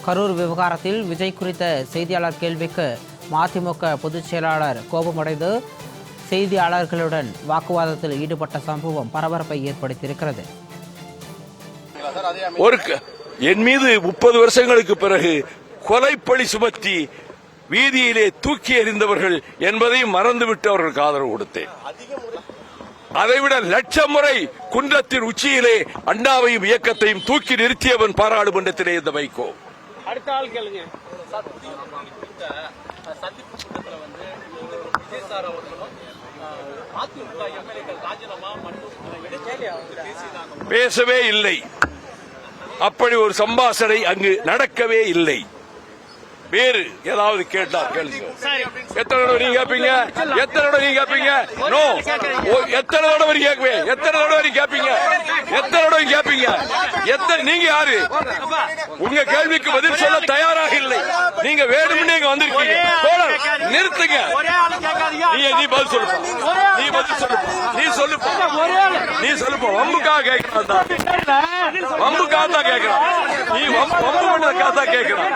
கரூர் விவகாரத்தில் விஜய் குறித்த செய்தியாளர் கேள்விக்கு மதிமுக பொதுச் செயலாளர் கோபமடைந்து செய்தியாளர்களுடன் வாக்குவாதத்தில் ஈடுபட்ட சம்பவம் பரபரப்பை ஏற்படுத்தியிருக்கிறது. என் மீது 30 வருஷங்களுக்கு பிறகு கொலைப்பழி சுமத்தி வீதியிலே தூக்கி எறிந்தவர்கள் என்பதையும் மறந்துவிட்டு அவர்களுக்கு ஆதரவு கொடுத்தேன். அதைவிட லட்சம் முறை குன்றத்தின் உச்சியிலே அண்ணாவையும் இயக்கத்தையும் தூக்கி நிறுத்தியவன் பாராளுமன்றத்திலே இந்த வைகோ. அடுத்த ஆள் கேளுங்க. பேசவே இல்லை. அப்படி ஒரு சம்பாஷணை அங்கு நடக்கவே இல்லை. வேறு ஏதாவது கேட்டார் கேளுங்க. எத்தனை தடவை நீங்க கேட்பீங்க? எத்தனை தடவை நீங்க கேட்பீங்க? நோ. எத்தனை தடவை நீங்க கேட்பீங்க? எத்தனை தடவை நீங்க கேட்பீங்க? எத்தனை தடவை கேட்பீங்க? எத்தனை நீங்க யாரு? உங்க கேள்விக்கு பதில் சொல்ல தயாராக இல்லை. நீங்க வேணும்னு நீங்க வந்திருக்கீங்க. நிறுத்துங்க. நீ பதில் சொல்லுப்பா. நீ பதில் சொல்லுப்பா. நீ சொல்லுப்பா. நீ சொல்லுப்பா. வம்புக்காக கேட்கிறான். வம்புக்காக தான் கேட்கிறான். நீ வம்பு பண்ணதுக்காக தான் கேட்கிறான்.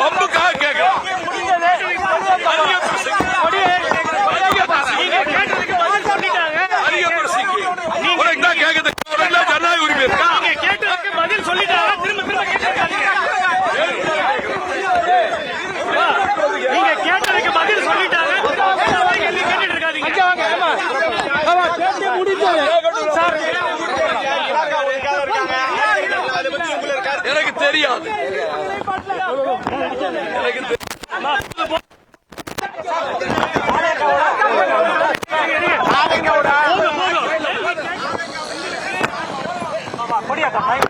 வம்புக்காக கேட்கிறான். ஜனநாயக உரிமை இருக்கா? பதில் சொல்லிட்டாங்க. திரும்ப திரும்ப நீங்க கேட்டதுக்கு பதில் சொல்லிட்டாங்க. எனக்கு தெரியாது.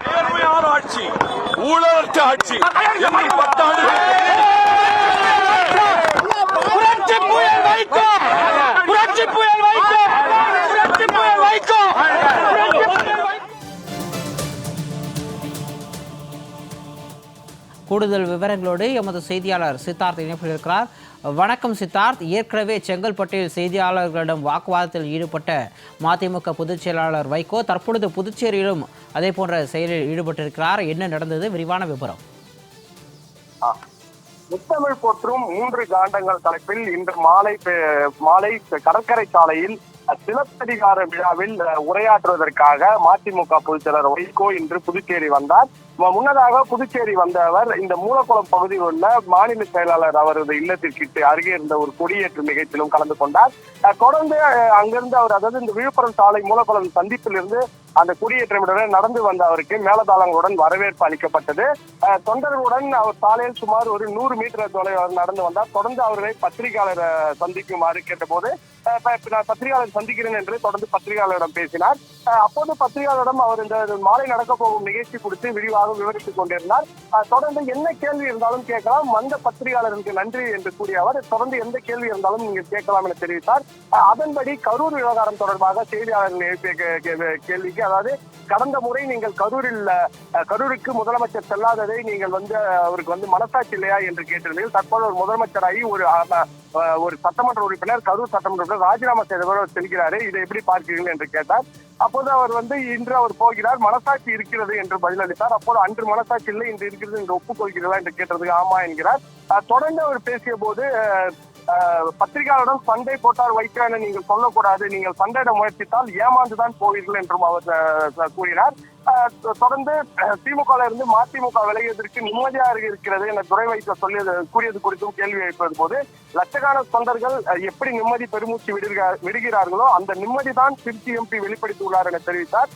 நேர்மையான ஆட்சி, ஊழலற்ற ஆட்சி, 10 ஆண்டுகள் கூடுதல் விவரங்களோடு எமது செய்தியாளர் சித்தார்த் இணைப்பில் இருக்கிறார். வணக்கம் சித்தார்த். ஏற்கனவே செங்கல்பட்டில் செய்தியாளர்களிடம் வாக்குவாதத்தில் ஈடுபட்ட மதிமுக பொதுச் செயலாளர் வைகோ தற்பொழுது புதுச்சேரியிலும் அதே போன்ற செயலில் ஈடுபட்டிருக்கிறார். என்ன நடந்தது? விரிவான விவரம். முத்தமிழ் போற்றும் 3 காண்டங்கள் தலைப்பில் இன்று மாலை கடற்கரை சாலையில் சிலப்பதிகார விழாவில் உரையாற்றுவதற்காக மதிமுக பொதுச் செயலர் வைகோ இன்று புதுச்சேரி வந்தார். முன்னதாக புதுச்சேரி வந்த அவர் இந்த மூலக்குளம் பகுதியில் உள்ள மாநில செயலாளர் அவரது இல்லத்திற்கு அருகே இருந்த ஒரு கொடியேற்று நிகழ்ச்சியிலும் கலந்து கொண்டார். தொடர்ந்து அங்கிருந்து அவர், அதாவது இந்த விழுப்புரம் சாலை மூலக்குளம் சந்திப்பில் இருந்து அந்த கொடியேற்றமுடன் நடந்து வந்த அவருக்கு மேலதாளங்களுடன் வரவேற்பு அளிக்கப்பட்டது. தொண்டர்களுடன் அவர் சாலையில் சுமார் ஒரு 100 மீட்டர் தொலைவில் நடந்து வந்தார். தொடர்ந்து அவர்களை பத்திரிகையாளர் சந்திக்குமாறு கேட்டபோது நான் பத்திரிகையாளர் சந்திக்கிறேன் என்று தொடர்ந்து பத்திரிகையாளரிடம் பேசினார். அப்போது பத்திரிகையாளரிடம் அவர் இந்த மாலை நடக்க போகும் நிகழ்ச்சி குறித்து விரிவாக விவரித்துக் கொண்டிருந்தார். தொடர்ந்து என்ன கேள்வி இருந்தாலும் கேட்கலாம், வந்த பத்திரிகையாளருக்கு நன்றி என்று கூறிய அவர் தொடர்ந்து எந்த கேள்வி இருந்தாலும் நீங்கள் கேட்கலாம் என தெரிவித்தார். அதன்படி கரூர் விவகாரம் தொடர்பாக செய்தியாளர்கள் எழுப்பிய கேள்விக்கு, அதாவது கடந்த முறை நீங்கள் கரூருக்கு முதலமைச்சர் செல்லாததை நீங்கள் அவருக்கு மனசாட்சி இல்லையா என்று கேட்டிருந்தீர்கள். தற்போது ஒரு முதலமைச்சராகி ஒரு சட்டமன்ற உறுப்பினர், கரூர் சட்டமன்ற உறுப்பினர் ராஜினாமா செய்தவர் செல்கிறாரு, இதை எப்படி பார்க்கிறீர்கள் என்று கேட்டார். அப்போது அவர் இன்று அவர் போகிறார், மனசாட்சி இருக்கிறது என்று பதிலளித்தார். அப்போது அன்று மனசாட்சி இல்லை, இன்று இருக்கிறது என்று ஒப்புக்கொள்கிறதா என்று கேட்டதுக்கு ஆமா என்கிறார். தொடர்ந்து அவர் பேசிய போது பத்திரிகையாளரிடம் சண்டை போட்டார் வைகோ என நீங்கள் சொல்லக்கூடாது, நீங்கள் சண்டையிட முயற்சித்தால் ஏமாந்துதான் போவீர்கள் என்றும் அவர் கூறினார். தொடர்ந்து திமுக இருந்து மதிமுக விலகியதற்கு நிம்மதியாக இருக்கிறது என துரை வைகோ கூறியது குறித்தும் கேள்வி எழுப்பது போது, லட்சக்கணக்கான தொண்டர்கள் எப்படி நிம்மதி பெருமூச்சு விடுகிறார்களோ அந்த நிம்மதி தான் திருச்சி எம்பி வெளிப்படுத்தியுள்ளார் என தெரிவித்தார்.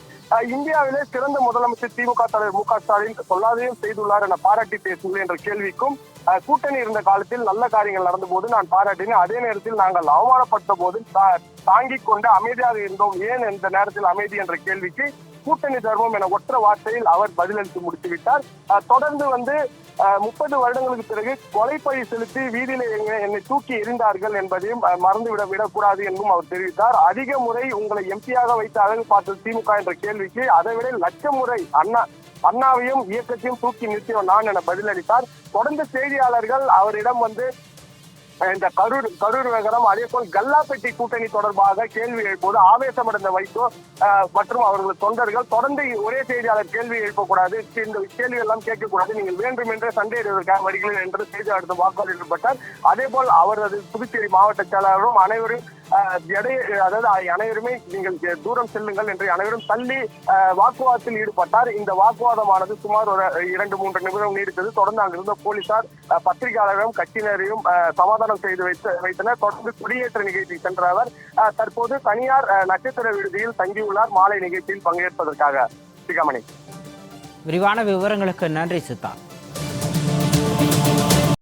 இந்தியாவிலே சிறந்த முதலமைச்சர் திமுக தலைவர் மு.க. ஸ்டாலின் சொல்லாதையும் செய்துள்ளார் என பாராட்டி பேசுங்கள் என்ற கேள்விக்கும், கூட்டணி இருந்த காலத்தில் நல்ல காரியங்கள் நடந்த போது நான் பாராட்டினேன், அதே நேரத்தில் நாங்கள் அவமானப்பட்ட போது தாங்கிக் கொண்டு அமைதியாக இருந்தோம், ஏன் இந்த நேரத்தில் அமைதி என்ற கேள்விக்கு கூட்டணி தர்மம் என ஒற்ற வார்த்தையில் அவர் பதிலளித்து முடித்துவிட்டார். தொடர்ந்து 30 வருடங்களுக்கு பிறகு கொலைப்பழி செலுத்தி வீதியில என்னை தூக்கி எறிந்தார்கள் என்பதையும் விடக்கூடாது என்றும் அவர் தெரிவித்தார். அதிக முறை உங்களை எம்பியாக வைத்து அழகு பார்த்தது திமுக என்ற கேள்விக்கு அதைவிட லட்சம் முறை அண்ணாவையும் இயக்கத்தையும் தூக்கி நிறுத்தியவர் நான் என பதிலளித்தார். தொடர்ந்து செய்தியாளர்கள் அவரிடம் இந்த கரூர் விவகாரம், அதே போல் கல்லாப்பட்டி கூட்டணி தொடர்பாக கேள்வி எழுப்புவது ஆவேசமடைந்த வைகோ மற்றும் அவர்கள் தொண்டர்கள் தொடர்ந்து ஒரே செய்தியாளர் கேள்வி எழுப்பக்கூடாது, இந்த கேள்வி எல்லாம் கேட்கக்கூடாது, நீங்கள் வேண்டும் என்றே சண்டையிடுவதற்காக வருகிறீர்கள் என்று செய்தியாளர் வாக்குவாதம் ஈடுபட்டார். அதே போல் அவரது புதுச்சேரி மாவட்ட செயலாளரும் அனைவரும் அனைவருமே நீங்கள் தூரம் செல்லுங்கள் என்று அனைவரும் தள்ளி வாக்குவாதத்தில் ஈடுபட்டார். இந்த வாக்குவாதமானது சுமார் ஒரு 2-3 நிமிடம் நீடித்தது. தொடர்ந்து அங்கிருந்த போலீசார் பத்திரிகையாளர்களும் கட்சியினரையும் சமாதானம் செய்து வைத்தனர். தொடர்ந்து குடியேற்ற நிகழ்ச்சி சென்ற அவர் தற்போது தனியார் நட்சத்திர விடுதியில் தங்கியுள்ளார் மாலை நிகழ்ச்சியில் பங்கேற்பதற்காக. சிகாமணி, விரிவான விவரங்களுக்கு நன்றி சித்தார்த்.